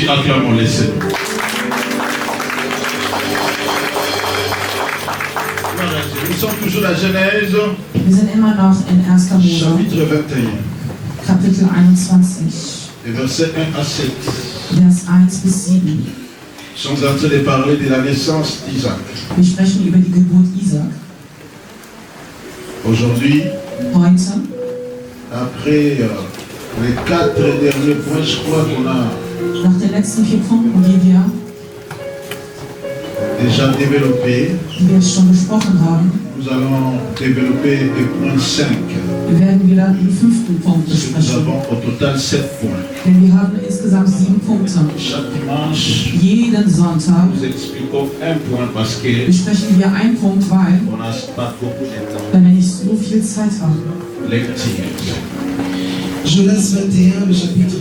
acclamons les Seigneurs. Nous sommes toujours à Genèse, Wir sind immer noch in 1. Mose, chapitre 21, Kapitel 21, les versets 1 à 7. Vers 1 bis 7. Nous sommes en train de parler de la naissance d'Isaac. Wir sprechen über die Geburt Isaac. Aujourd'hui, Heute, après les 4 derniers points, je crois qu'on a nach den letzten 4 Punkten, die wir déjà développé. schon besprochen haben, Nous allons développer le point 5. werden wir den 5. Punkt Parce que nous besprechen. avons au total 7 points. Denn wir haben insgesamt 7 Punkte. Chaque dimanche, Jeden Sonntag nous expliquons un point parce que besprechen wir einen Punkt, weil on n'a pas beaucoup de temps. wir nicht so viel Zeit haben. Lecture. Jonas 21, le chapitre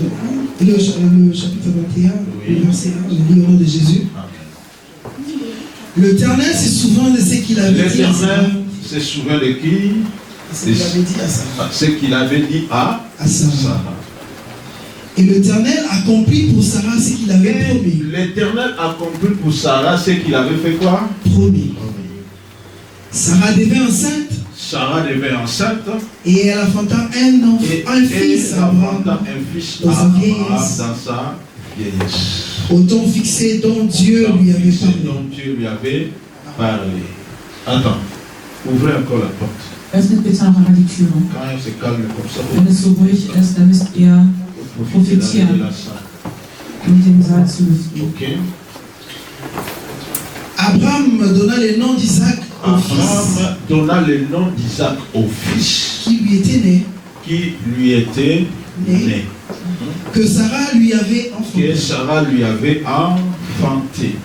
1, le chapitre 21, le verset 1, je lis au nom de Jésus. L'Éternel se souvient de ce qu'il avait dit à Sarah. L'Éternel se souvient de qui? Ce qu'il avait dit à Sarah. Ce qu'il avait dit à Sarah. Et l'Éternel accomplit pour Sarah ce qu'il avait promis. L'Éternel accomplit pour Sarah ce qu'il avait fait quoi? Promis. Sarah devint enceinte. Sarah devint enceinte. Et elle enfanta un fils à Abraham un fils dans à sa Abraham vieillesse. dans sa vieillesse. Au temps fixé dont Dieu lui avait parlé. Dont Dieu lui avait parlé. Attends, ouvrez encore la porte. Öffnet bitte noch einmal die Türe. Quand on se calme comme ça, Wenn es so ruhig ist, dann müsst ihr vous profitez de la salle. mit dem Saal zu lüften. Ok. Abraham donna le nom d'Isaac au fils Abraham donna le nom d'Isaac au fils qui lui était né, qui lui était né, que Sarah lui avait enfanté. que Sarah lui avait enfanté.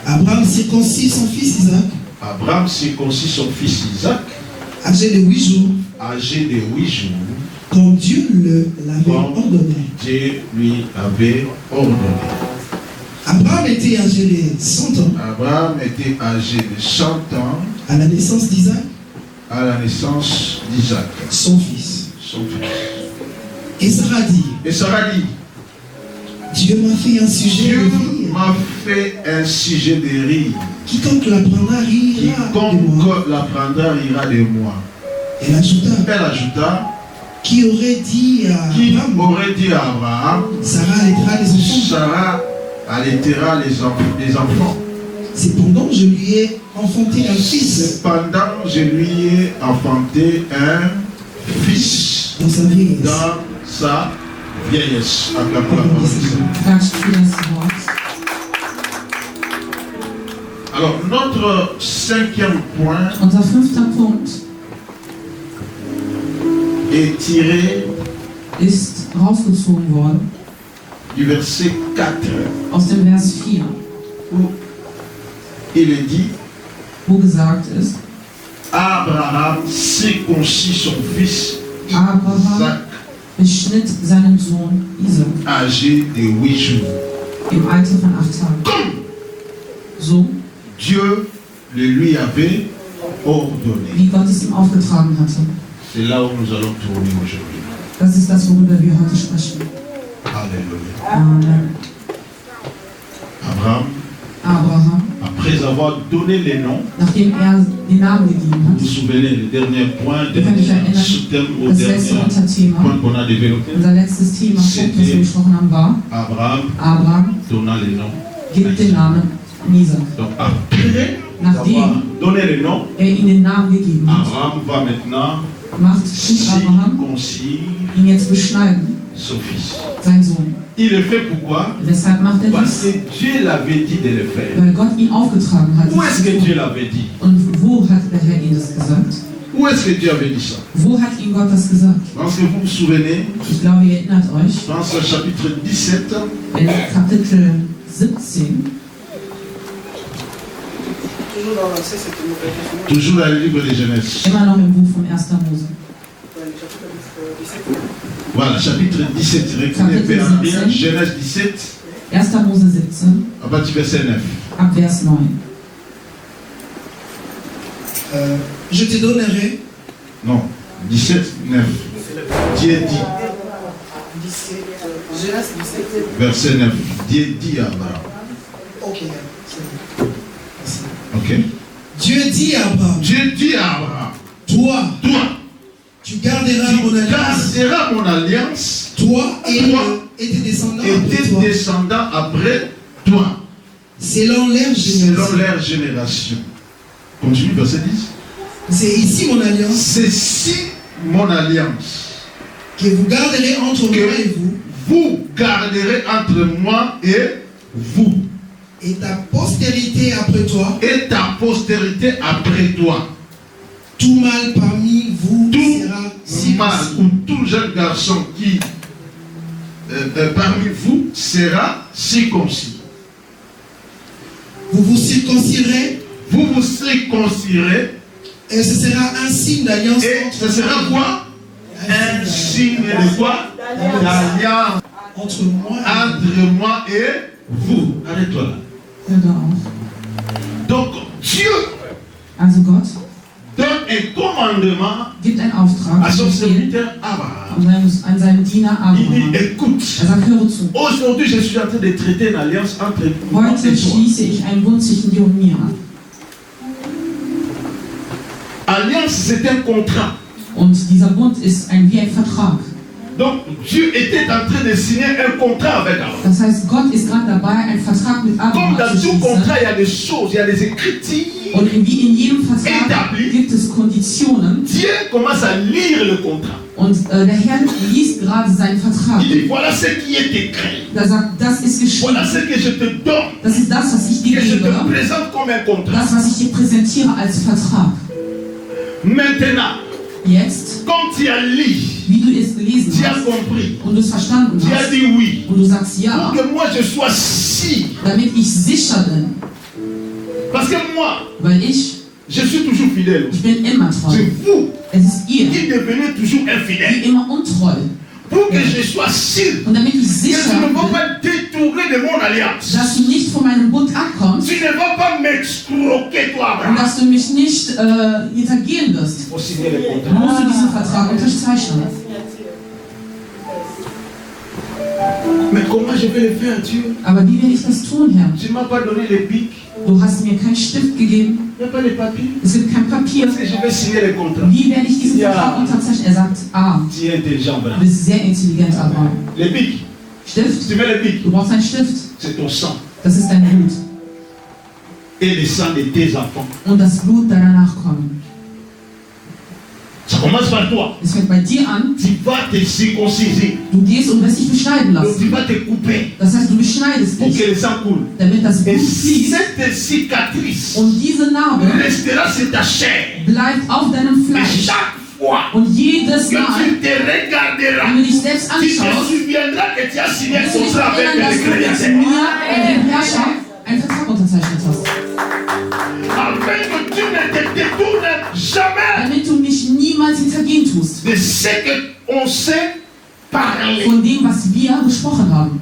Abraham circoncit son fils Isaac, Abraham circoncit son fils Isaac, âgé de 8 jours, âgé de 8 jours, comme Dieu l'avait comme ordonné. Dieu lui avait ordonné. Abraham était âgé de 100 ans Abraham était âgé de 100 ans à la naissance d'Isaac, à la naissance d'Isaac, son fils. son fils. Et Sarah dit, Et Sarah dit, Dieu m'a fait un sujet Dieu de rire. m'a fait un sujet de rire. Quiconque l'apprendra rira de moi. Quiconque l'apprendra rira de moi. Elle ajouta, Elle ajouta, qui aurait dit à qui Abraham, aurait dit à Abraham, Sarah allaitera les enfants. Sarah allaitera les enfants. Cependant, je lui ai enfanté un fils Cependant, je lui ai enfanté un fils dans sa vieillesse. dans sa vieillesse. Acclamons la parole du Seigneur. Klatscht für das Wort. Alors, notre 5e point Unser 5. Punkt est tiré ist rausgezogen worden du verset 4 aus dem Vers 4, où il est dit, wo gesagt ist, Abraham circoncit son fils Abraham Isaac, beschnitt seinen Sohn Isaac âgé de 8 jours. im Alter von 8 Tagen. So, Dieu le lui avait ordonné. wie Gott es ihm aufgetragen hatte. C'est là où nous allons tourner aujourd'hui. Das ist das, worüber wir heute sprechen. Alléluia. Amen. Abraham, Après avoir donné les noms, nachdem den Namen gegeben vous vous hat, souvenez, le dernier point, Wir können dich erinnern, sous-thème au das letzte dernier Unterthema, point qu'on a développé, unser letztes Thema, Punkt, das wir besprochen haben, war, Abraham Abraham donna les noms. gibt den Namen Isaac. Donc après Nachdem avoir donné les noms, ihm den Namen gegeben hat, Abraham va maintenant tut Abraham circoncire ihn jetzt beschneiden, son fils. sein Sohn. Il le fait pourquoi? Weshalb macht er Parce das? que Dieu l'avait dit de le faire. Weil Gott ihn aufgetragen hat. Où dies est-ce zu que tun. Dieu l'avait dit? Und wo hat der Herr ihm das gesagt? Où est-ce que Dieu avait dit ça? Wo hat ihm Gott das gesagt? Parce que vous vous souvenez, Ich glaube, ihr erinnert euch, dans ce chapitre 17, in Kapitel 17, toujours dans le livre de Genèse. immer noch im Buch von 1. Mose. Voilà, chapitre 17, retenez bien, Genèse 17, 1. Mose 17, à partir du verset 9. ab Vers 9. Je te donnerai Non, 17, 9. Dieu dit, Genèse 17. verset 9. Dieu dit à Abraham. Ok, c'est bon. Merci. Ok. Dieu dit à Abraham, Dieu dit à Abraham, toi, toi, tu garderas tu mon alliance, garderas mon alliance, toi et, toi et tes descendants et après tes toi, descendants après toi, selon leur selon génération. leur génération. Continue, verset 10. C'est ici mon alliance C'est si mon alliance que vous garderez entre moi et vous, vous garderez entre moi et vous, et ta postérité après toi, et ta postérité après toi. tout mâle parmi vous Tout sera mâle circoncis. ou tout jeune garçon qui parmi vous sera circoncis. Vous vous circoncirez, Vous vous circoncirez et ce sera un signe d'alliance et ce sera quoi? Un signe d'alliance de quoi? D'alliance entre moi et entre moi et vous. Arrête-toi là. Hör da auf. Donc Dieu Also Gott donne un commandement gibt einen Auftrag à son an Befehl serviteur Abraham. an seinen Diener Il dit, Abraham. écoute, Er sagt, höre zu. aujourd'hui je suis en train de traiter une alliance entre moi Heute et toi. schließe ich einen Bund zwischen dir und mir ab. Alliance, c'est un contrat. Und dieser Bund ist wie ein Vertrag. Donc Dieu était en train de signer un contrat avec Abraham. Das heißt, Gott ist gerade dabei, einen Vertrag mit Comme Abraham dans zu tout contrat, schließen. il y a des choses, il y a des écritures. Und wie in jedem Vertrag Établi. gibt es Konditionen. Dieu commence à lire le contrat. Und der Herr liest gerade seinen Vertrag. Il dit, voilà ce qui est écrit. Er sagt, das ist geschrieben. Voilà ce que je te donne. Das ist das, was ich dir Que je gebe. te présente comme un contrat. Das, was ich dir präsentiere als Vertrag. Maintenant, Jetzt, comme tu as lu, wie du es gelesen tu as hast compris, und du es verstanden tu as hast dit oui. und du sagst ja, Pour que moi je sois sûr. damit ich sicher bin, Parce que moi, weil ich je suis toujours fidèle. bin immer treu. C'est vous Es ist ihr, qui devenez toujours infidèle. die immer untreu. Pour que je sois sûr Und damit ich que sicher tu ne vas bin, pas détourner de mon alliance. dass du nicht von meinem Bund abkommst Tu ne vas pas m'excroquer, toi, und Abraham. dass du mich nicht hintergehen wirst, Il faut signer le dann contrat. musst du diesen Vertrag unterzeichnen. Mais comment je vais le faire, Dieu? Aber wie werde ich das tun, Herr? Tu ne m'as pas donné les pics, Du hast mir keinen Stift gegeben, il n'y a pas les papiers. es gibt kein Papier. Est-ce que je vais signer le contrat? Wie werde ich diesen Ja. Vertrag unterzeichnen? Er sagt, Tu es intelligent, du Abraham. bist sehr intelligent, Abraham. Les pics, Stift? tu mets les pics, Du brauchst einen Stift. c'est ton sang Das ist dein Blut. et le sang de tes enfants. Und das Blut deiner Nachkommen. Ça commence par toi. Es fängt bei dir an. Tu vas te circonciser. Du gehst und wirst dich beschneiden Donc lassen. tu vas te couper Das heißt, du beschneidest pour que dich, le sang coule. damit das Et Blut fließt. cette cicatrice Und diese Narbe restera sur ta chair. bleibt auf deinem Et Fleisch. chaque fois Und jedes que Mal, tu te regarderas, wenn du dich selbst tu te anschaust, souviendras que tu as signé un wirst du dich contrat avec erinnern, dass le du mit Créateur. mir, dem Herrscher, einen Vertrag unterzeichnet hast. Afin que tu ne te détournes jamais Damit du mich niemals hintergehen tust. de ce qu'on s'est parlé. Von dem, was wir gesprochen haben.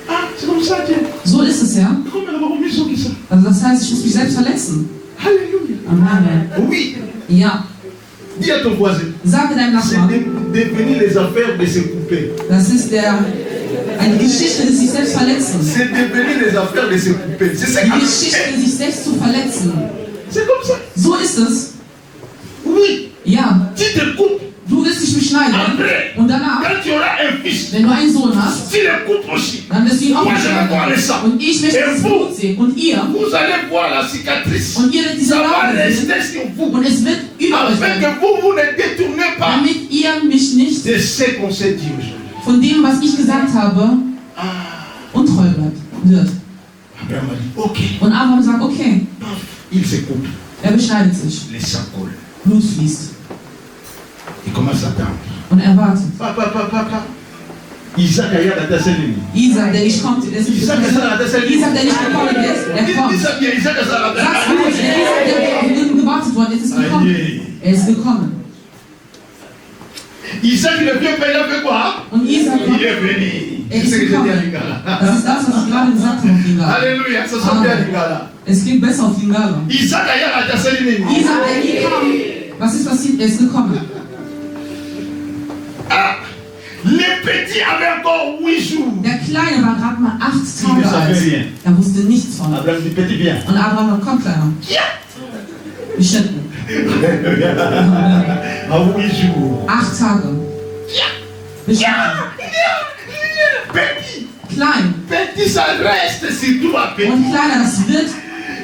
Ah, c'est comme ça, Dieu. So ist es, ja. Comment on va remettre sur ça? Also das heißt, ich muss mich selbst verletzen. Alléluia. Amen. Oui, Ja. dis à ton voisin. Sage deinem C'est Nachbarn, devenu les affaires de se couper. das ist eine Geschichte des sich selbst Verletzen. C'est devenu les affaires de se couper. C'est ça. Die Geschichte, sich selbst zu verletzen. C'est comme ça. So ist es. Oui, Ja. tu te coupes. Du wirst dich beschneiden. Après, Und danach, quand tu auras un fils, wenn du einen Sohn hast, tu le coupes aussi. dann wirst du ihn auch Moi, je vais voir le beschneiden. sang. Und ich möchte das Blut sehen. Und ihr. Vous allez voir la cicatrice. Und ihr werdet diese Ça va Narbe sehen. rester sur vous. Und es wird über euch Afin sein. que vous ne détournez pas Damit ihr mich nicht de ce qu'on s'est dit aujourd'hui. von dem, was ich gesagt habe, untreu wird. Abraham a dit, ok. Und Abraham sagt, okay, Paf, il se coupe. er beschneidet sich. Le sang coule. Blut fließt. Il commence à attendre. Und er wartet. Papa. Isaac a yaga taselini. Isaac, der nicht kommt, der ist nicht Isaac a sala taselini. Isaac, der nicht gekommen ist, er kommt. Dis ça bien, Isaac a sala Sag's gut, der Isaac, der auf ihn gewartet worden ist, ist gekommen. taselini. Er ist gekommen. Isaac, le vieux père, il a fait quoi? Und Isaac Il kommt. est venu. Er C'est ce ist que je dis à gekommen. Lingala. Das ist das, was ich gerade gesagt habe auf Lingala. Alléluia, ça sonne bien Lingala. Es klingt besser auf Lingala. Isaac a yaga taselini. Isaac, der hier kam. Was ist passiert? Er ist gekommen. Ah, le petit avait encore 8 jours. Der Kleine war gerade mal 8 Il ne Tage savait alt. rien. Er wusste nichts von. Abraham dit, petit, viens. Und Abraham sagt, komm Kleiner. Wir schenken. À 8 jours. 8 Tage. Wir schenken. Petit. Klein. Petit, ça reste si tu vas petit. Und Kleiner, das wird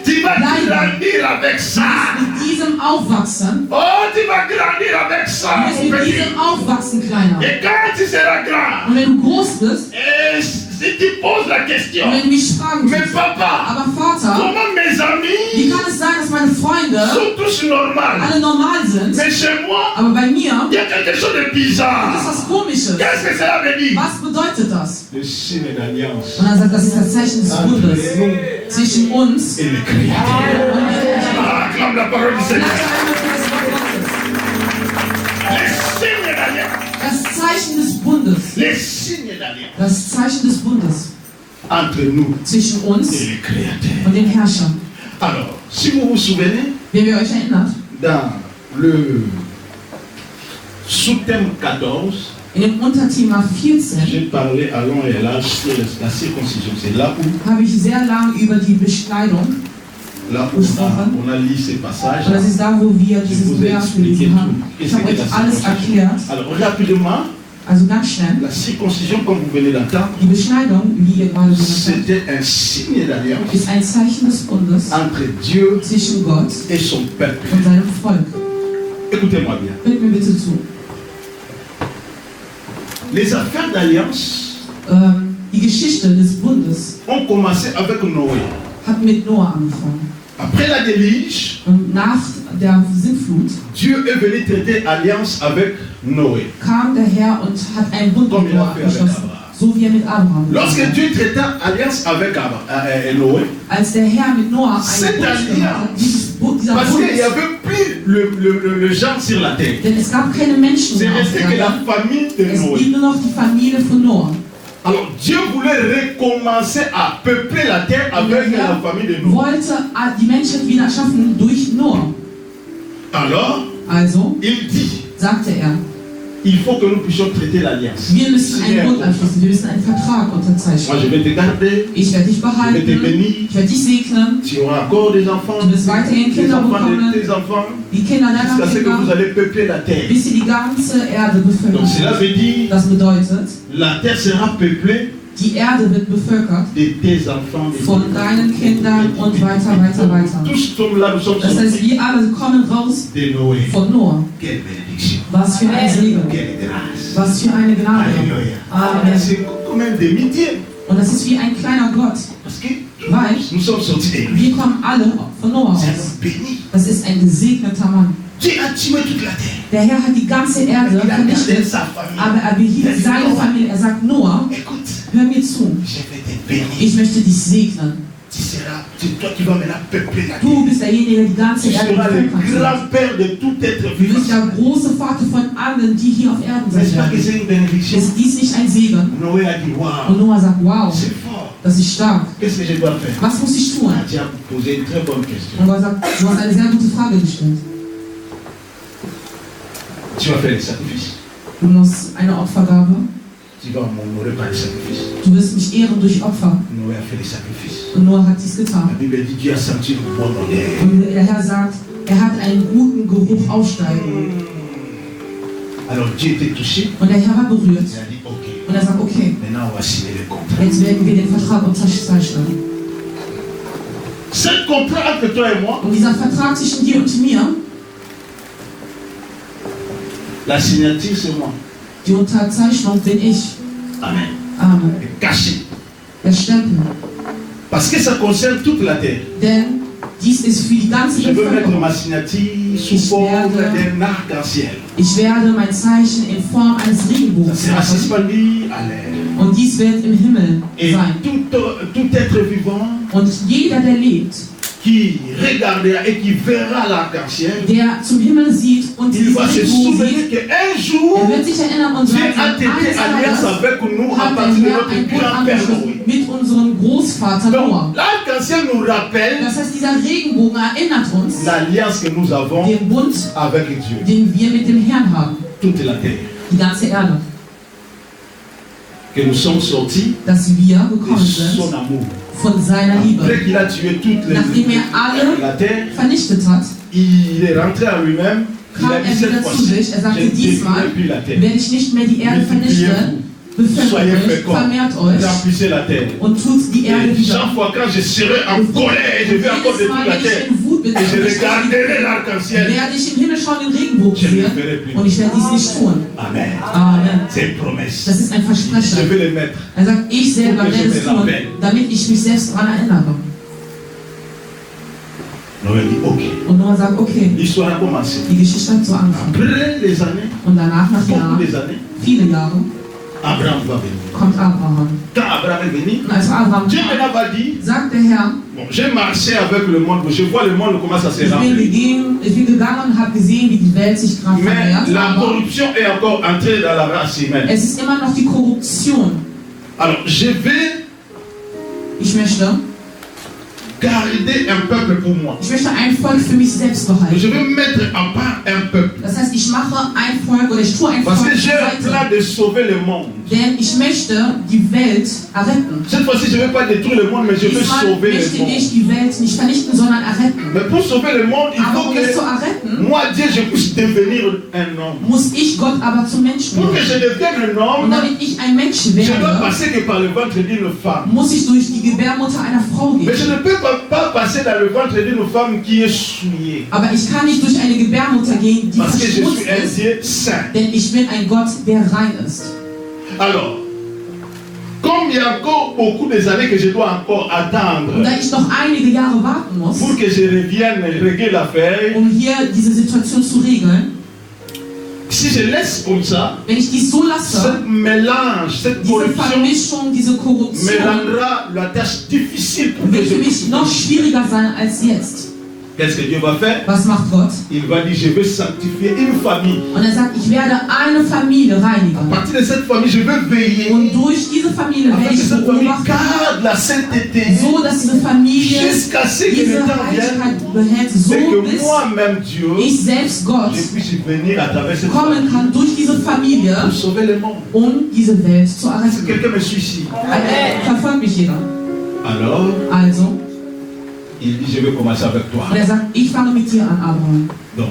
Tu vas grandir avec ça. mit diesem aufwachsen. Oh, tu vas grandir avec ça, Du mon wirst mit petit. diesem aufwachsen, Kleiner. Et quand tu seras grand, Und wenn du groß bist, et si tu poses la question, und wenn du mich fragen mais willst, papa, aber Vater, comment mes wie amis kann es sein, dass meine Freunde sont tous normaux, alle normal sind, mais chez moi, aber bei mir il y a quelque chose de ist bizarre. was Komisches? Qu'est-ce que cela veut dire? Was bedeutet das? Le signe d'alliance Und er sagt, das ist das Zeichen des Bundes zwischen uns et le Créateur. und dem Herrn. Ah, acclame la parole du Seigneur. Lass einmal für das Wort Gottes. Le signe d'alliance. Das Zeichen des Bundes. Le signe d'alliance Das Zeichen des Bundes entre nous zwischen uns et le Créateur. und dem Herrscher. Alors, si vous vous souvenez, Wenn ihr euch erinnert, dans le sous-thème 14, in dem Unterthema 14 j'ai parlé à long et large sur la circoncision. C'est là où, habe ich sehr lang über die Beschneidung, on a lu ces passages. und das ist da, wo wir Je dieses vous ai Vers expliqué gelesen haben. tout. Et Ich habe c'était euch la alles circoncision. erklärt, Alors, rapidement, also ganz schnell. la circoncision, comme vous venez d'entendre, Die Beschneidung, wie ihr gerade gehört habt, c'était un signe d'alliance ist ein Zeichen des Bundes entre Dieu zwischen Gott et son peuple. und seinem Volk. Écoutez-moi bien. Hört mir bitte zu. Les affaires d'alliance Die Geschichte des Bundes ont commencé avec Noé. hat mit Noah angefangen. Après la déluge, Und nach der Sintflut Dieu est venu traiter alliance avec Noé. kam der Herr und hat einen Bund Comme mit il a Noah fait avec abgeschlossen, Abraham. so wie er mit Abraham Lorsque gemacht hat. Dieu traita alliance avec Noé, Als der Herr mit Noah Cette einen Bund gemacht hat, alliance, dieser parce Bund, qu'il n'y avait plus le genre sur la terre, denn es gab keine Menschen c'est mehr auf resté que la der famille de Es Noé. blieb nur noch die Familie von Noah. Alors Dieu voulait recommencer à peupler la terre avec la famille de Noé. Wollte die Menschheit wieder schaffen durch Noah. Alors, Also il dit, sagte er, il faut que nous puissions traiter l'alliance. wir müssen Signer einen un Bund contrat. anschließen, wir müssen einen Vertrag Moi, unterzeichnen. je vais te garder, Ich werde dich je vais te behalten, bénir, ich werde dich segnen, tu auras encore des enfants, Du wirst weiterhin des Kinder enfants bekommen. de tes enfants, die Kinder deiner jusqu'à ce que vous Kinder, allez peupler la terre. bis sie die ganze Erde Donc bevölkern. cela veut dire, Das bedeutet, la terre sera peuplée die Erde wird bevölkert de tes enfants, de von tes deinen Kindern und weiter, weiter, weiter. Tous sommes là, nous sommes Das heißt, sortis wir alle kommen raus de Noé. von Noah. Quelle bénédiction, Was für ein Segen, quelle grâce. was für eine Gnade. Alléluia. Amen. C'est comme un demi-dieu. Und das ist wie ein kleiner Gott. Parce que Weil nous sommes sortis de lui. wir kommen alle von Noah C'est aus. un béni. Das ist ein gesegneter Mann. Dieu a tué toute la terre. Der Herr hat die ganze Erde Il a gardé vernichtet, sa famille. aber er behielt seine Familie. Er sagt, Noah, Écoute, hör mir zu. je vais te bénir. Ich möchte dich segnen. Tu seras, c'est toi qui vas maintenant peupler la Du terre. bist derjenige, der die ganze Tu Erde seras le bevölkern wird. grand-père de tout être Du bist vivant. der große Vater von allen, die hier auf Erden N'est-ce sind. pas que c'est une bénédiction? Ist dies nicht ein Segen? Noé a dit, Und waouh, Noah sagt, wow, c'est fort. das ist stark. Qu'est-ce que je dois faire? Was muss ich tun? Tu as posé une très bonne question. Und Gott sagt, du hast eine sehr gute Frage gestellt. Tu vas faire le sacrifice. Du musst eine Opfergabe. Tu vas m'honorer par le sacrifice. Du wirst mich ehren durch Opfer. Noé a fait le sacrifice. Und Noah hat dies La getan. Bible dit Dieu a senti une bonne odeur. Und der Herr sagt, er hat einen guten Geruch aufsteigen. Alors Dieu était touché. Und der Herr war berührt. Il a dit ok, Und er sagt, okay, maintenant on va signer le contrat. jetzt werden wir den Vertrag unterzeichnen. Ce contrat entre toi et moi, Und dieser Vertrag zwischen dir und mir, la signature c'est moi. die Unterzeichnung bin ich. Amen. Amen. Et caché. Der Stempel. Parce que ça concerne toute la terre. Denn dies ist für die ganze Je veux mettre Bevölkerung. ma signature sous forme d'un arc-en-ciel. Ich werde mein Zeichen in Form eines Ça Regenbogens sera machen. suspendu à l'air. Und dies wird im Himmel Et sein. tout être vivant Und jeder, der lebt, qui regardera et qui verra l'arc-en-ciel, der zum Himmel sieht und il diesen va se Regenbogen souvenir sieht, qu'un er jour, wird sich erinnern und Dieu sagen, a été eines alliance Tages avec nous à hat partir de der Herr notre ein Bund grand-père Noé. angeschlossen mit unserem Großvater Donc, Noah. l'arc-en-ciel nous rappelle Das heißt, dieser Regenbogen erinnert uns l'alliance que nous avons den Bund, avec Dieu. den wir mit dem Herrn haben. Toute la terre. Die ganze Erde. que nous sommes sortis dass wir de gekommen sind son amour. von seiner Liebe. Après qu'il a tué toutes les Nachdem alle la terre, vernichtet hat, il est rentré à lui-même. Il kam a dit wieder cette zu fois-ci, sich. je Sagte, ne diesmal détruirai plus la terre. werde ich nicht mehr die Erde vernichten. Bevölkert Soyez euch, féconds, vermehrt euch remplissez la terre. und tut die Erde Et wieder. chaque fois quand je serai en colère, je vais encore Jedes Mal, détruire la wenn ich terre. in Wut bin, Et je regarderai l'arc-en-ciel. werde ich im Himmel schauen, den Regenbogen Je ne le sehen ferai plus. und ich werde dies nicht tun. Amen. Amen. C'est une promesse. Das ist ein Je Versprechen. vais le mettre. Er sagt, ich selber Pour que werde je es me tun, rappelle. damit ich mich selbst daran erinnere. Noé dit ok. Und Noah sagt, okay, L'histoire a commencé. die Geschichte hat so angefangen. Après les années, Und danach, nach beaucoup Jahren, des années, viele Jahre, Abraham va venir. kommt Abraham. Quand Abraham est venu, Und als Abraham Dieu kam, maintenant va dire, sagt der Herr, bon, j'ai marché avec le monde, je vois le monde commence à se remplir. ich bin gegangen und habe gesehen, wie die Welt sich gerade Mais vermehrt. la Aber corruption est encore entrée dans la race humaine. es ist immer noch die Korruption. Alors, je vais Ich möchte garder un peuple pour moi. ein Volk für mich selbst Je behalten. vais mettre à part un peuple. Das heißt, ich mache ein Volk oder ich tue ein Parce Volk que zur j'ai un plan Seite. de sauver le monde. Denn ich möchte die Welt erretten. Cette fois-ci, je ne vais pas détruire le monde, mais je vais Diesmal sauver le möchte monde. ich die Welt nicht vernichten, sondern erretten. Mais pour sauver le monde, il Aber faut um es zu que erretten, moi, Dieu, je puisse devenir un homme. muss ich Gott aber zum Menschen Pour que werden. je devienne un Und homme, damit ich ein Mensch je dois werde, passer que par le ventre d'une femme. muss ich durch die Gebärmutter einer Frau Mais gehen. je ne peux pas passer dans le ventre d'une femme qui est souillée. Aber ich kann nicht durch eine Gebärmutter gehen, die Parce que je verschmutzt suis un ist, Dieu saint. denn ich bin ein Gott, der rein ist. Alors, comme il y a encore beaucoup des années que je dois encore Und attendre da ich noch einige Jahre warten muss, pour que je revienne régler l'affaire, um hier diese Situation zu regeln, si je laisse comme ça, wenn ich dies so lasse, ce mélange, cette diese corruption Vermischung, diese me Korruption, rendra la tâche difficile pour que wird für je mich noch schwieriger sein als jetzt. Qu'est-ce que Dieu va faire? Was macht Gott? Il va dire, je vais sanctifier une famille. Und er sagt, ich werde eine Familie À reinigen. partir de cette famille, je vais veiller Und durch diese Familie werde afin que ich cette famille beobachten, garde la sainteté so dass diese Familie jusqu'à ce que diese le temps vienne Heiligkeit behält, et so que bis moi-même, Dieu, ich selbst Gott je puisse venir à travers cette kommen famille kann durch diese Familie, pour sauver le monde. um diese Welt zu Si erretten. quelqu'un me suit ici, Verfolgt mich jeder. alors Also, il dit, je vais commencer avec toi. und er sagt, ich fange mit dir an, Abraham. Donc,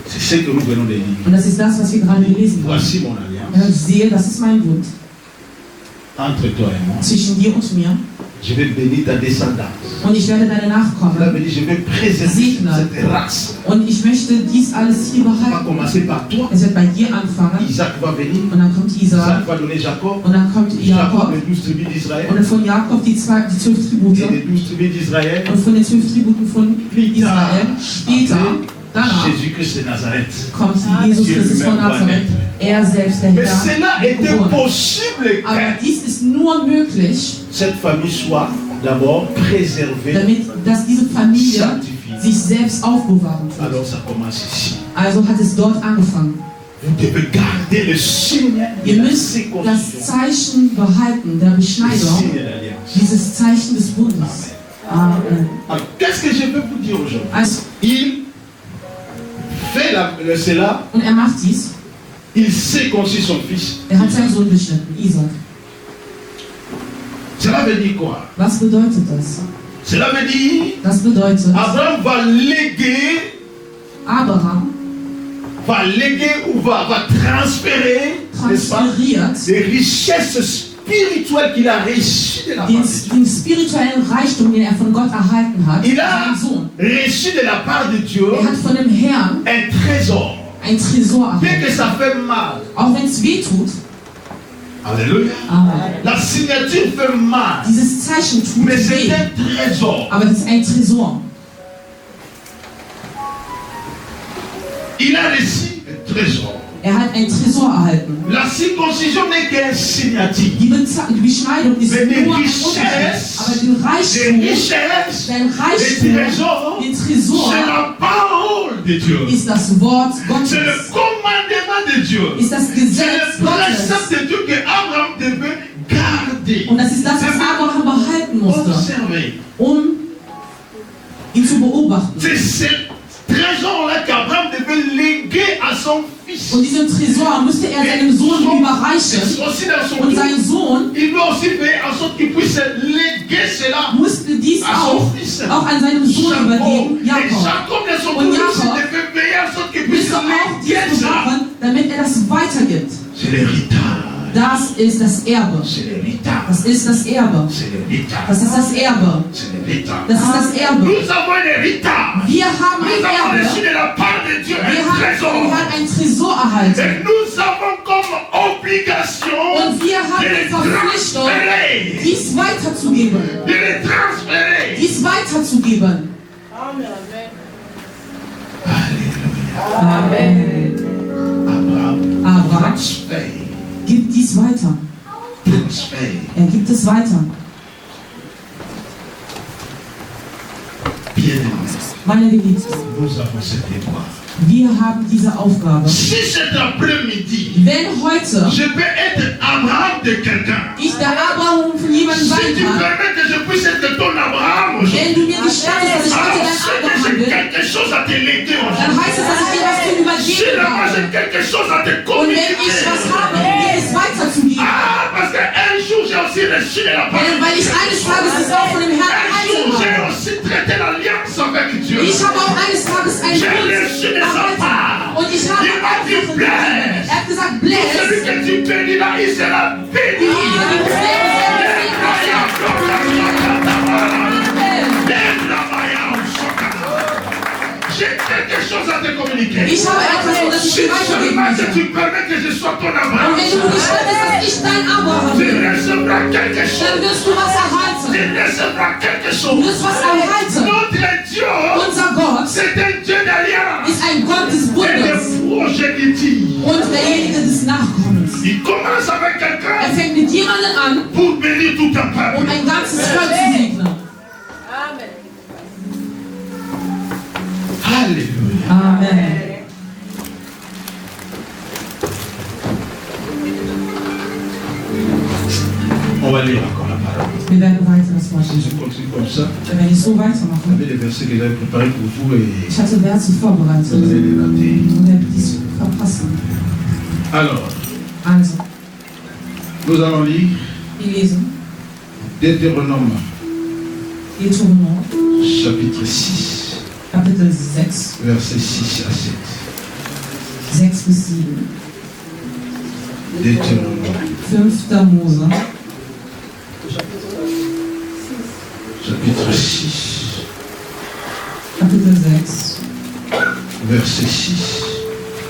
c'est ce que nous venons de lire. Und das ist das, was wir gerade gelesen haben. Voici mon alliance Er sagt, siehe, das ist mein Bund entre toi et moi. zwischen dir und mir. Je vais bénir ta descendance. Und ich werde deine Cela Nachkommen veut dire, je vais préserver Signe. cette race. und ich möchte dies alles hier On va behalten. commencer par toi. Es wird bei dir anfangen Isaac va venir. und dann kommt Isaac Isaac va donner Jacob. und dann kommt Jacob, Jakob les 12 tribus d'Israël. und dann von Jakob die 12 Et Tribute les 12 tribus d'Israël. und von den 12 Tributen von Israel. Später, danach, Jésus-Christ de Nazareth. kommt Jesus Christus von Nazareth, er selbst der Mais Herr. cela était geboren. possible Aber que dies ist nur möglich, cette famille soit d'abord préservée. damit dass diese Familie sich selbst aufbewahren wird. Alors ça commence ici. Also hat es dort angefangen. Vous devez garder le signe de Ihr la müsst das circoncision. Zeichen behalten, der Le Beschneidung, signe d'alliance. dieses Zeichen des Bundes. Amen. Alors, qu'est-ce que je veux vous dire aujourd'hui? Also, Il fait cela, und er macht dies. il circoncit son fils. Er hat seinen Sohn beschnitten, Isaac. Cela veut dire quoi? Was bedeutet das? Cela veut dire Das bedeutet, Abraham va léguer Abraham ou va transférer, n'est-ce pas, transferiert les richesses spirituelles qu'il a reçues de la part de Dieu. den spirituellen Reichtum, den er von Gott erhalten hat, Il a seinen Sohn. reçu de la part de Dieu Er hat von dem Herrn un trésor. ein Tresor Bien erhalten. que ça fait mal. Auch wenn es weh tut, Alléluia. Amen. La signature fait mal. Dieses Zeichen tut Mais c'est weh, un trésor. aber das ist ein Tresor. Il a reçu un trésor. Er hat ein Tresor erhalten. La circoncision n'est qu'un signature. Die Beschneidung ist Mais die nur ein Richesse, Unterschied, aber den Les Reichtum, richesses, dein les Reichtum, trésors, den c'est Tresor la parole de Dieu. ist das Wort C'est le Gottes, commandement de Dieu. ist das C'est Gesetz le Gottes. précepte de Dieu que Abraham devait garder. Und das ist das, was Abraham behalten musste, Observez. ihn zu beobachten. C'est ce trésor-là qu'Abraham devait léguer à son fils. Und diesen Tresor musste er seinem Sohn überreichen. Aussi dans son Und dos, sein Sohn il doit aussi faire en sorte qu'il puisse léguer cela musste dies à son auch fils. an seinem Sohn Jacob. übergeben, Et Jakob. Jacob de son Und côté Jakob aussi devait veiller en sorte qu'il puisse Müsste auch léguer dies cela. bewahren, damit er das weitergibt. C'est l'héritage. Das ist das Erbe. C'est l'héritage. Das ist das Erbe. C'est l'héritage. Das ist das Erbe. C'est l'héritage. Das ist das Erbe. Nous avons un héritage. Wir haben Nous ein avons Erbe. reçu de la part de Dieu Wir un haben trésor. von Herrn ein Tresor erhalten. Et nous avons comme obligation Und wir haben de die le Verpflichtung, transférer. dies weiterzugeben. De le transférer. Dies weiterzugeben. Amen. Abraham, Aber transfère. gibt dies weiter. Transfert. Er gibt es weiter. Bien-aimés, Meine Geliebten, nous avons ce devoir. wir haben diese Aufgabe. Si cet après-midi, Wenn heute je peux être Abraham de quelqu'un, ich der Abraham von jemandem si sein tu kann, permets que je puisse être ton Abraham wenn aujourd'hui, du mir gestattest, dass ich heute alors dein c'est que Abraham j'ai bin, quelque chose à te léguer dann aujourd'hui. heißt es, dass ich dir was zu Si übergeben là, moi j'ai habe. quelque chose à te Und wenn ich was communiquer. habe, um dir es weiterzugeben, Ah, parce qu'un jour j'ai aussi reçu de la part de weil ich Dieu. eines Tages es auch von dem Herrn Un jour erhalten j'ai habe. aussi traité l'alliance avec Dieu. Ich habe auch eines Tages einen J'ai Bund reçu de sa erhalten. part. Und ich habe Il m'a auch dit, Sachen bless. gegeben. Er hat gesagt, Celui bless. que tu béniras, il sera béni. J'ai quelque chose à te communiquer. Ich habe etwas, das ich Si dir weitergeben seulement que möchte. tu permets que je sois ton Und Abraham, wenn du gestattest, dass ich dein Abraham tu bin, recevras quelque dann chose. wirst du was Tu erhalten. recevras quelque Du chose. wirst was erhalten. Notre Dieu, Unser Gott c'est un Dieu d'alliance ist ein Gott des et Bundes de progéniture. und derjenige des Nachkommens. Il commence avec Er quelqu'un fängt mit jemandem an, pour bénir tout un peuple. ein ganzes Volk zu segnen. Alléluia. Amen. On va lire encore la parole. Wir werden weiter das Wort Si lesen. je continue comme ça, Wenn wir nicht so vous weitermachen, avez les versets que j'avais préparés pour vous et ich hatte Verse vorbereitet vous allez les rater. und werde dies verpassen. Alors, Also, nous allons lire wir lesen Deutéronome Deuteronom, chapitre 6, Kapitel 6, versets 6 à 7. 6 bis 7. Deutéronome 5. Mose, chapitre 6, Kapitel 6, verset 6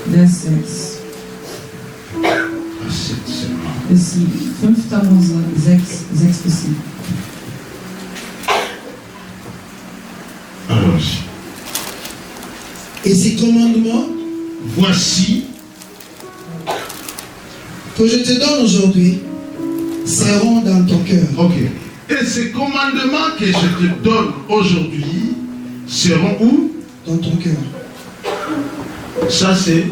Vers 6 à 7 seulement. bis 7. 5. Mose 6, 6 bis 7. Allons-y. Et ces commandements Voici que je te donne aujourd'hui seront dans ton cœur. Ok. Et ces commandements que je te donne aujourd'hui seront où? Dans ton cœur. Ça c'est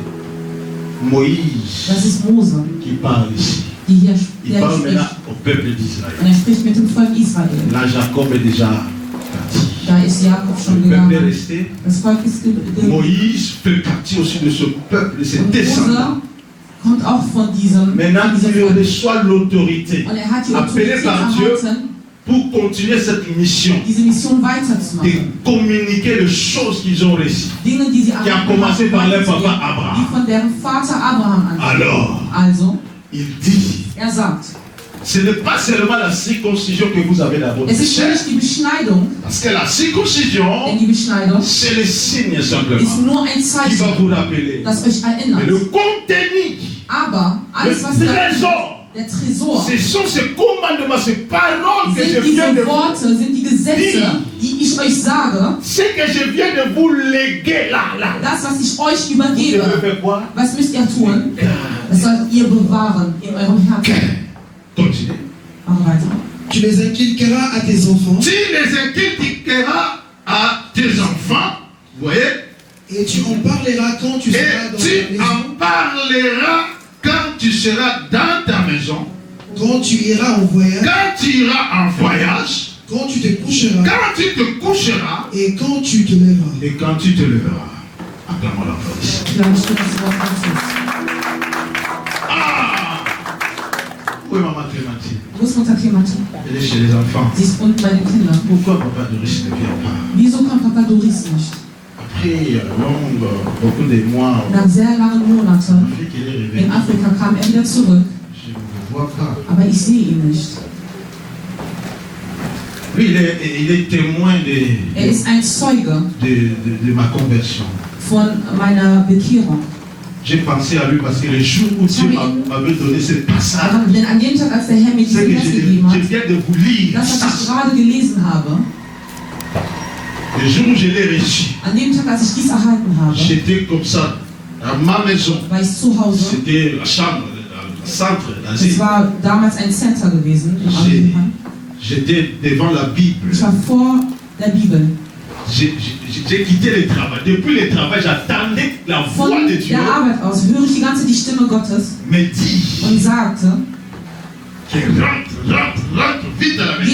Moïse Das ist Mose, qui parle ici. die hier Il der parle spricht. maintenant au peuple d'Israël. Und er spricht mit dem Volk Israel. Là, Jacob est déjà parti. Da ist Jakob schon Le peuple est gegangen. resté. Das Volk ist gegangen. Moïse fait partie aussi de ce peuple, de ses Und descendants. Mose kommt auch von diesem Maintenant, diesem il Volk. reçoit l'autorité Und er hat die appelé Autorität par Dieu erhalten, pour continuer cette mission, diese Mission de weiterzumachen. communiquer les choses qu'ils ont reçues. Dinge, die sie Qui a commencé par leur papa Abraham. die von deren Vater Abraham an. Alors, Also, il dit, er sagt, ce n'est pas seulement la circoncision que vous avez dans votre es ist chair, nicht die Beschneidung, parce que la circoncision, denn die Beschneidung c'est le signe ist simplement nur ein qui va Zeichen, vous rappeler. das euch Mais erinnert. le contenu, Aber le alles, was da trésor, der Tresor ce sont ces commandements, ces paroles que je sind viens de diese vous, Worte, sind die Gesetze, die ich euch sage, ce que je viens de vous léguer là. das, was ich euch Vous übergebe. devez faire quoi? Was müsst ihr tun? Das sollt ihr bewahren in eurem Herzen. Continuez. Machen weiter. Tu les inculqueras à tes enfants Tu les inculqueras à tes enfants, vous voyez, et tu en parleras quand tu seras et dans ta tu maison, en parleras quand tu seras dans ta maison, quand tu iras en voyage, quand tu iras en voyage, quand tu te coucheras quand tu te coucheras et quand tu te lèveras. et quand tu te lèveras. Amen. Acclame la force. Klatsch für das Wort Gottes. Ah! Où est maman Clémentine? Wo ist Mutter Clementine? Elle est chez les enfants. Sie ist unten bei den Kindern. Pourquoi papa Doris ne vient pas? Wieso kommt Papa Doris nicht? Après beaucoup de mois, Nach sehr langen Monaten on fait qu'il est revenu. in Afrika kam er wieder zurück, Je ne le vois pas. aber ich sehe ihn nicht. Lui, il est témoin Er ist ein Zeuge de ma conversion. von meiner Bekehrung. J'ai pensé à lui parce que le jour où Dieu m'avait donné ce passage, Denn an dem Tag, als der Herr mir c'est diesen que Vers gegeben je hat, viens de vous lire das, was ich ça. gerade gelesen habe, Le jour où je l'ai reçu, an dem Tag, als ich dies erhalten habe, j'étais comme ça, à ma maison. war ich zu Hause. C'était la chambre, le centre Es d'Asie. war damals ein Center gewesen in Amerika. J'étais devant la Bible. Ich war vor der Bibel. J'ai quitté le travail. Depuis le travail, j'attendais la voix Von de Dieu der Arbeit aus höre ich die ganze Zeit die Stimme Gottes me dire und sagte, que rentre vite à la maison.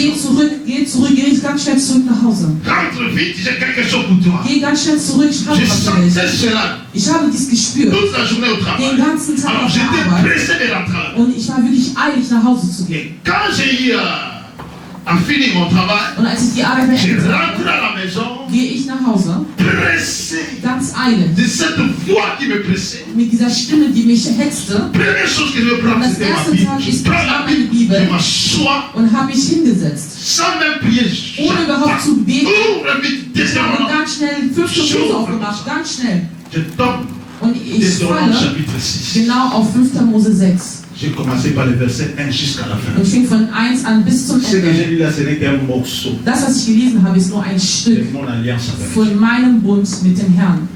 geh zurück, geh ganz schnell zurück nach Hause. Rentre vite, j'ai quelque chose pour toi. Geh ganz schnell zurück, ich habe Je was für dich. sentais cela Ich habe dies gespürt, toute la journée au den travail. ganzen Tag Alors auf der j'étais Arbeit. pressé de rentrer. Und ich war wirklich eilig, nach Hause zu gehen. Et quand j'ai eu à finir mon travail, Und als ich die Arbeit je beendet habe, rentre à la maison gehe ich nach Hause, pressé ganz eilig, de cette voix qui me pressait. mit dieser Stimme, die mich hetzte, Première chose que je veux prendre, Das c'était ma erste Bible. Tag Je ist, prends ich la habe meine Bible, Bibel je m'assois und habe mich hingesetzt, sans même prier. ohne überhaupt zu beten. Ouvre vite, Ich habe Deutéronome. ganz schnell 5. Mose aufgemacht, ganz schnell. Je tombe Und ich Deutéronome falle chapitre 6. genau auf 5. Mose 6. J'ai commencé par le verset 1 jusqu'à la fin. Und ich fing von 1 an bis zum Ce que j'ai Ende. lu là, ce n'est qu'un morceau Das, was ich gelesen habe, ist nur ein de Stück mon alliance avec Dieu. von meinem Bund mit dem Herrn.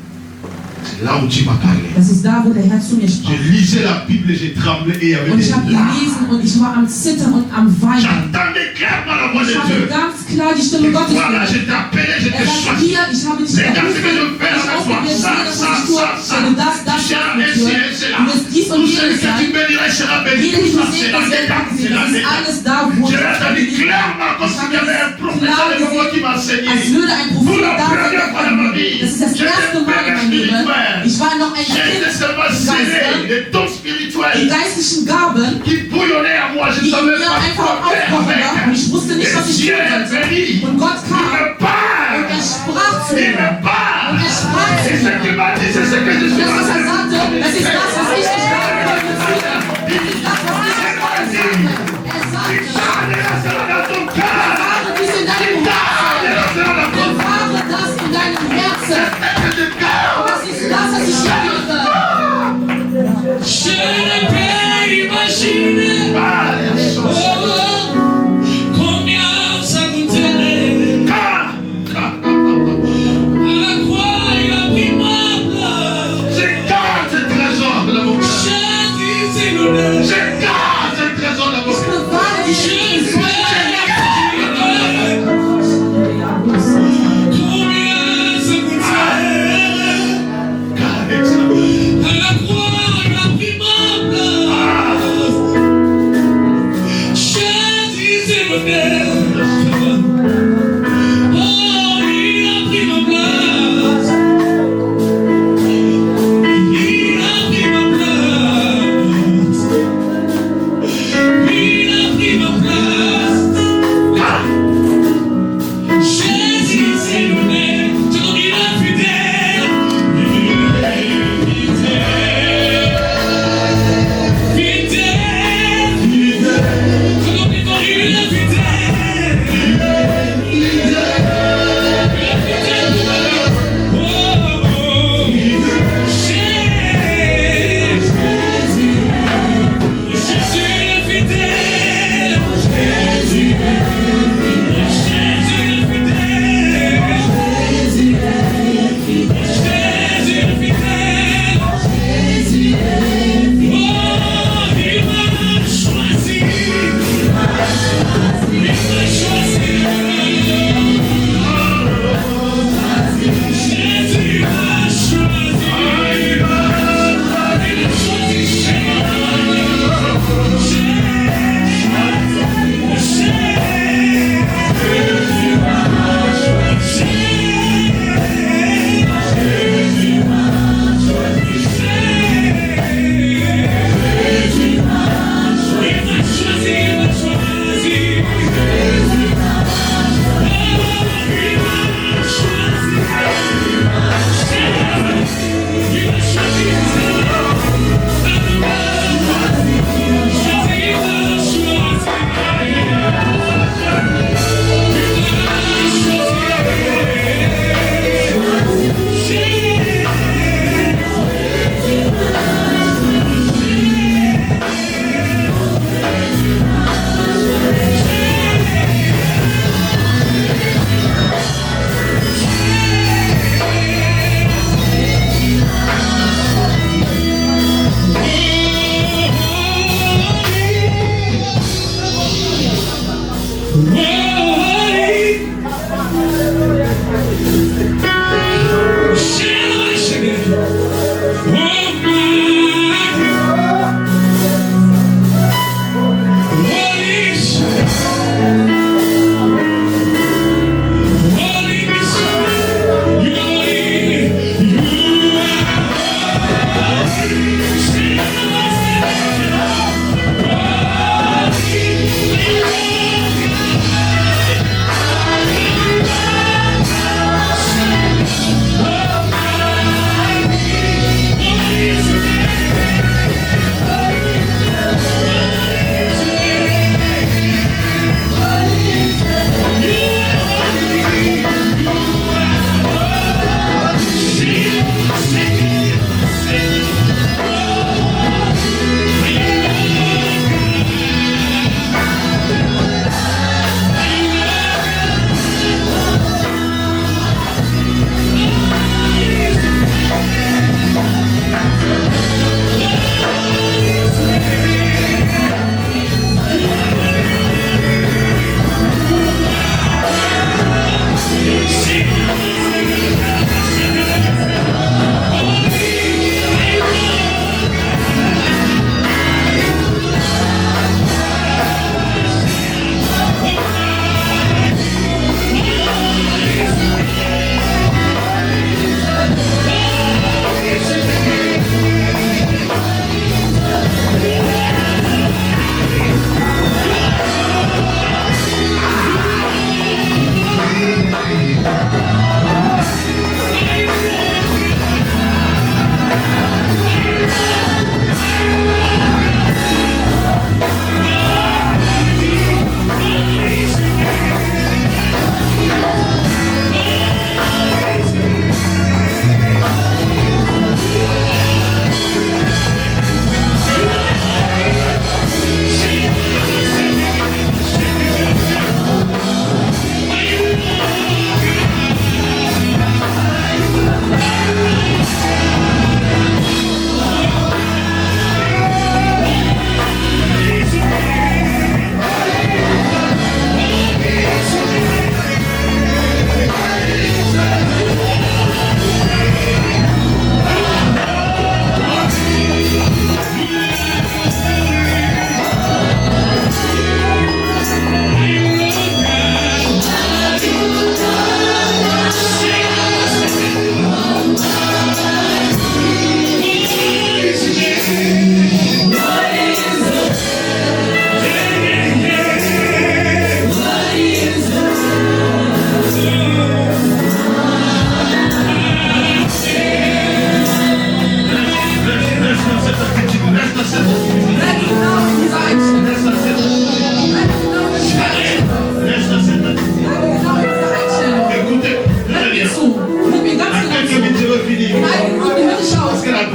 C'est là où tu m'as parlé. Das ist da, wo der Herr zu mir sprach. Je lisais la Bible, j'ai tremblé et il y avait Und des ich habe larmes. gelesen und ich war am Zittern und am Weinen. J'entendais clairement la voix de Ich habe Dieu. ganz klar die Stimme Et Gottes voilà, gehört. je t'appelais, je Er te sagt, choisis. hier, ich habe dich Regarde ce que je berufen, fais ich avec toi. aufgewählt, Ça, das, ça, was ich tue, ça, wenn du das Tu seras mit ainsi tue. et cela. Du wirst dies und Tout ce jenes que tu sein. béniras sera béni. Jeder, die Tout du ça, c'est segnest, la das wird détail. abgesehen. C'est la Das ist détail. alles da, wo Je es l'ai entendu clairement comme si il y avait un professeur de moi qui m'a enseigné. als würde ein Pour Prophet la da sein, première fois dans ma vie, das ist das erste Mal in meinem Leben. Ich war noch ein J'étais Kind seulement serré des dons die spirituels geistlichen Gaben, qui bouillonnaient à moi. Je die ne in savais mir pas einfach quoi faire aufkochen und avec. ich wusste nicht, was ich Dieu tun est sollte. béni. Und Gott Il kam me und parle. er sprach zu Il mir. me parle. Und er sprach zu Et ce mir. qu'il m'a dit, c'est ce que je suis Das, was en er train de sagte, das ist das, was ich nicht sagen konnte. Das ist das, was ich nicht sagen konnte. Er sagte, Parle dans ton cœur. fahre dies in deinem Herzen. Erfahre das in deinem Herzen. Und das ist das, was ich spüre. Je ne peux imaginer combien ça coûterait. À quoi il a pris ma place.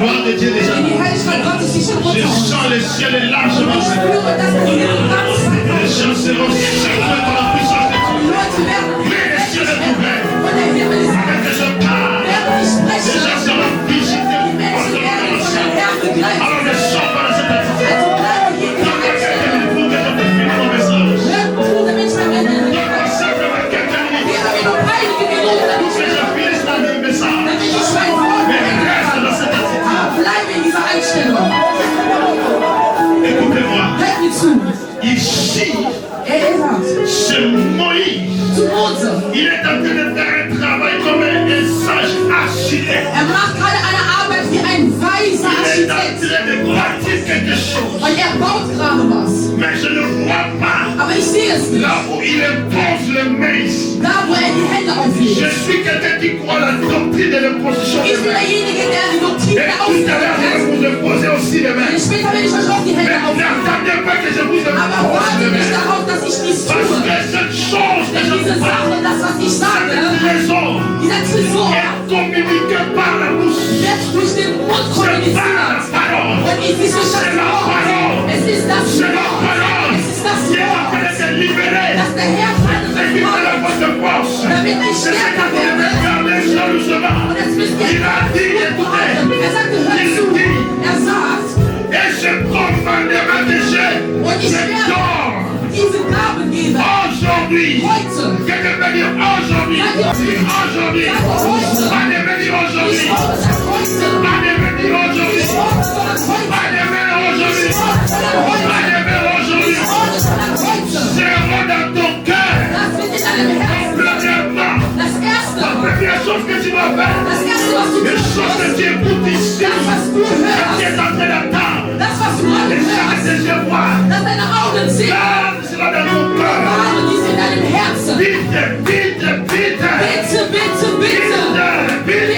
gloire de Dieu déjà. Denn die Herrlichkeit Gottes ist schon Je unter uns. sens le ciel est largement Ich serré. spüre, dass das Himmel ganz weit Les gens seront secoués par la puissance de Dieu. Die Leute werden Mais le ciel est ouvert. und der Himmel ist Dès que je parle, während ich les spreche. gens seront visités Die Menschen werden von dem Herrn begleitet. Alors ne sors pas dans cette attitude. Also bleibe hier in Donc, der Einstellung. il faut que je te finisse mon message. Hört zu, damit ich am Ende nicht Donc, simplement quelques minutes. gebe mir nur einige Minuten, damit Que je finisse dans mes messages. ich mein Wort Mais reste dans cette attitude. aber bleibe in dieser Einstellung. Écoutez-moi. Hört mir zu. Ici, Erinnert c'est Moïse. zu Mose. Il est en train de faire un travail comme un sage architecte. Macht gerade eine Arbeit wie ein weiser Il est en Architekt. train de bâtir quelque chose. Und baut gerade was. Mais je ne vois pas Aber ich sehe es nicht. là où il impose le maïs. Da, wo die Hände Je auflegt. suis quelqu'un qui croit la doctrine de l'imposition Ich des bin mains. derjenige, der die Doktrin Et der tout à l'heure, Ausgabe je vais kennt. vous imposer aussi les mains. Und später werde ich euch auch die Mais Hände auflegen. n'attendez pas que je vous Aber impose warte les nicht mains. darauf, dass ich dies Parce tue. que cette chose que Denn je diese vous parle, Sache, das, was ich sage, cette raison dieser Tresor est communiquée par la bouche. wird durch den Mund C'est par kommuniziert. la parole. Und es ist durch das C'est la Wort. parole. Es ist das C'est la Wort. parole. Es ist das Qui est en Wort, train de se libérer. dass der Herr C'est kann qui fait la bonne force. damit ich C'est ce stärker que vous werde. devez garder jalousement. Und jetzt müsst ihr Il a dit, écoutez, Er sagte, hör zu. Er sagt, et je commandera de und ich je werde dors diese Gaben geben. aujourd'hui. Heute. Quelqu'un peut dire aujourd'hui. Aujourd'hui. Pas de me dire aujourd'hui. Ich brauche das heute. Pas de me dire aujourd'hui. Ich brauche das heute. Pas de me aujourd'hui. Ich brauche das heute. Pas de me aujourd'hui. Ich brauche das heute. Serre dans ton cœur. Das wird in deinem Herzen. Premièrement, Das Erste. la première chose que tu dois faire, Das Erste, was du les tun choses que musst. tu écoutes ici, Das, was du qui hörst. est en train d'attendre, Das, was du gerade les choses hörst. que je vois, Dass deine Augen sehen. garde cela dans ton cœur. Gerade dies in deinem Herzen. Vite, vite, vite. Bitte, bitte, bitte. Vite,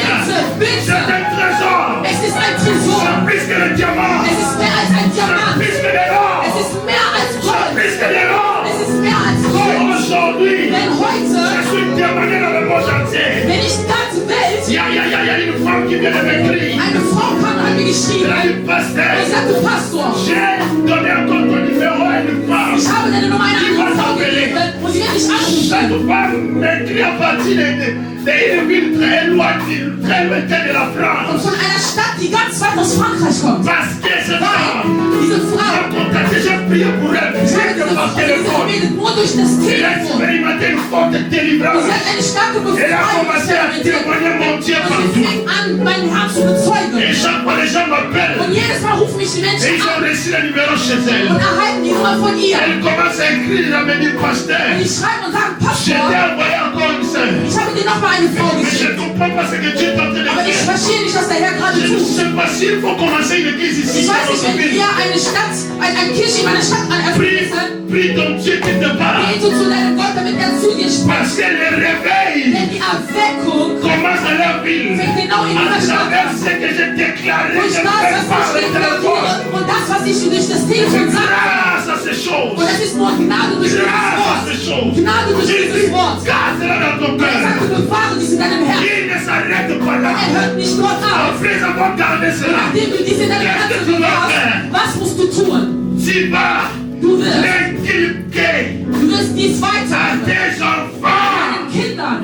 vite. C'est un trésor. Es ist ein Tresor. C'est plus que le diamant. Es ist mehr als ein C'est Diamant. plus que de l'or. Es ist mehr als C'est Gold. plus que de l'or. Es ist mehr als Gold. Aujourd'hui, Denn heute, je suis témoigné dans le monde entier. wenn ich ganze Welt, Il y a une femme qui vient de m'écrire. eine Frau kam an mir Elle geschrieben a dit, und pasteur, sagte, Pastor, j'ai donné encore ton numéro à une femme. ich habe deine Nummer einer anderen Frau gegeben und sie wird dich anrufen. Cette femme m'écrit à partir d'une ville très lointaine de la Und France. von einer Stadt, die ganz weit aus Frankreich kommt. Parce que cette femme, Diese j'ai Frau, contacté, j'ai prié pour elle, ich habe rien que par diese téléphone. gebetet, nur durch das Elle a Telefon. expérimenté une forte Und délivrance. sie hat eine starke Elle a Befreiung commencé à experimentiert. témoigner mon Dieu Und sie partout. fing an, mein Herz zu bezeugen. Et chaque fois les gens Und m'appellent jedes Mal rufen mich die et Menschen ils ont an reçu le numéro chez elle. und erhalten die Nummer von ihr. Elle commence à écrire, elle me dit, Und pasteur, die schreiben und sagen, je t'ai Pastor, envoyé encore une sœur. ich habe dir nochmal eine Frau Mais je geschickt. ne comprends pas ce que Dieu est en train de Aber ich faire. verstehe nicht, was der Herr gerade Je ne tut. sais pas s'il faut commencer une église ici. Ich dans weiß nicht, notre wenn ville. wir eine Stadt, eine Kirche in meiner Stadt Prie, eröffnen, prie ton Dieu qui te parle. bete zu deinem Gott, damit er zu dir spricht. Parce que le réveil Denn die Erweckung commence à leur ville. fängt genau in À dieser Stadt travers an. ce que j'ai déclaré, Durch je das, fais par was le ich téléphone. deklariere und das, was ich durch das Telefon C'est sage. grâce à ces choses. Und das ist nur Gnade durch dieses Grâce à Wort. ces choses. Gnade durch Jésus, dieses Wort. garde-la dans ton Er cœur. sagte, bewahre dies in deinem Herzen. Il ne s'arrête pas là. Er hört nicht dort auf. Après avoir gardé cela, Nachdem du dies in deinem Herzen bewahrst, was musst du tun? tu vas Du wirst, l'inculquer du wirst dies à weitergeben tes enfants. deinen Kindern.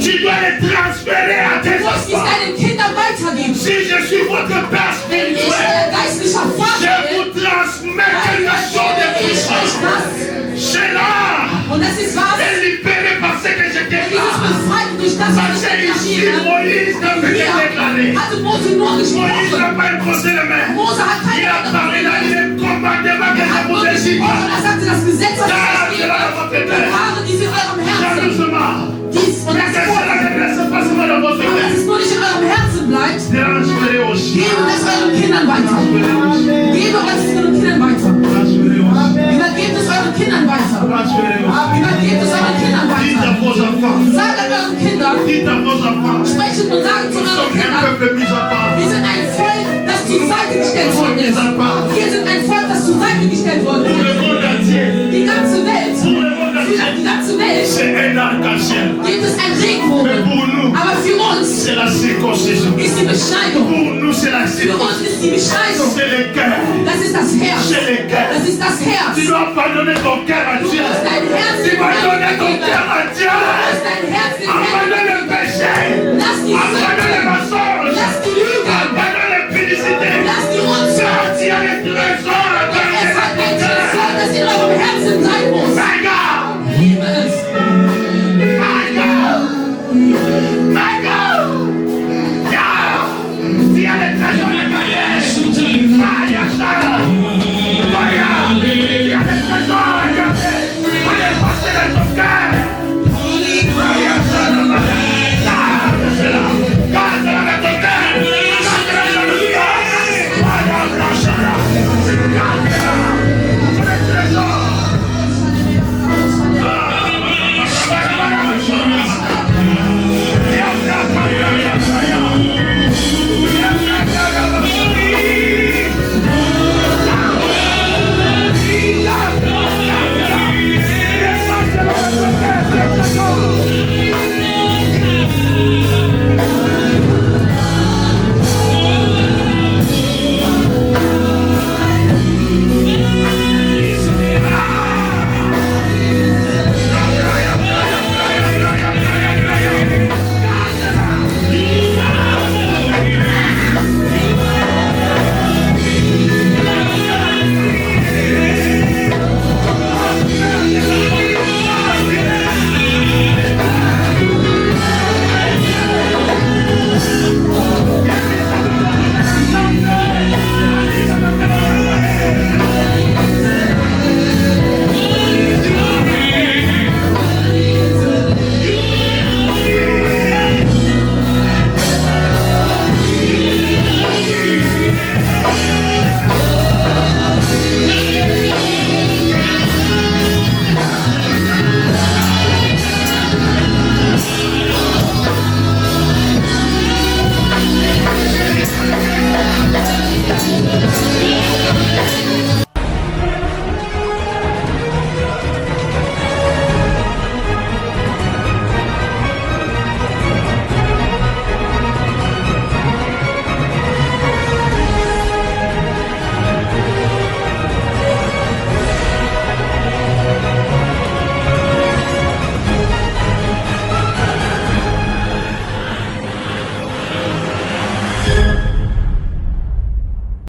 Tu dois les transférer à tes Du musst dies enfants. deinen Kindern weitergeben. Si je suis votre père Wenn ich spirituel, euer geistlicher Vater je bin, vous transmets dann quelque chose de gebe ich euch puissant. das. Cela Und das ist was? est libéré par ce que je Und dieses déclare. befreit durch das, was Parce ich que ici, deklariere. Moïse n'a fait que déclarer. Hier hatte Mose nur Moïse gesprochen. n'a pas imposé les mains. Mose hat Il keine a parlé là, il est commandement que Er je hat nur vous ai dit. gesprochen. Er sagte, das Gesetz, was ich euch Garde gebe, cela dans votre cœur. bewahre dies in eurem Herzen. Jalousement. Dies und Mais das que Wort. cela ne reste pas seulement dans votre Aber dass cœur. es nur nicht in eurem Herzen bleibt, Transférez aussi. gebe es euren Kindern weiter. Gebe es euren Kindern weiter. Transférez aussi. Übergebt es euren Kindern weiter. Transférez aussi. Übergebt es euren Kindern Dites à weiter. vos enfants. Sagt an euren Kindern, Dites à vos enfants. sprecht und sagt zu Nous euren sommes un Kindern, peuple mis à part. wir sind ein Volk, das zur Seite gestellt worden ist. Wir sind ein Volk, das zur Seite gestellt worden Pour le ist. monde entier. Die ganze Welt, Pour le monde entier. für die ganze Welt C'est un arc-en-ciel. gibt es ein Mais Regenbogen. pour nous, Aber für uns c'est la circoncision. ist die Beschneidung. Pour nous, c'est la Für uns circoncision. ist die Beschneidung. C'est le cœur. Das ist das Herz. C'est le cœur. Das ist das Herz. Tu dois pas donner ton cœur à Du Dieu. musst dein Herz Tu dem vas Herrn donner ton geben. cœur à Du Dieu. musst dein Herz dem Herrn Abandonne le péché.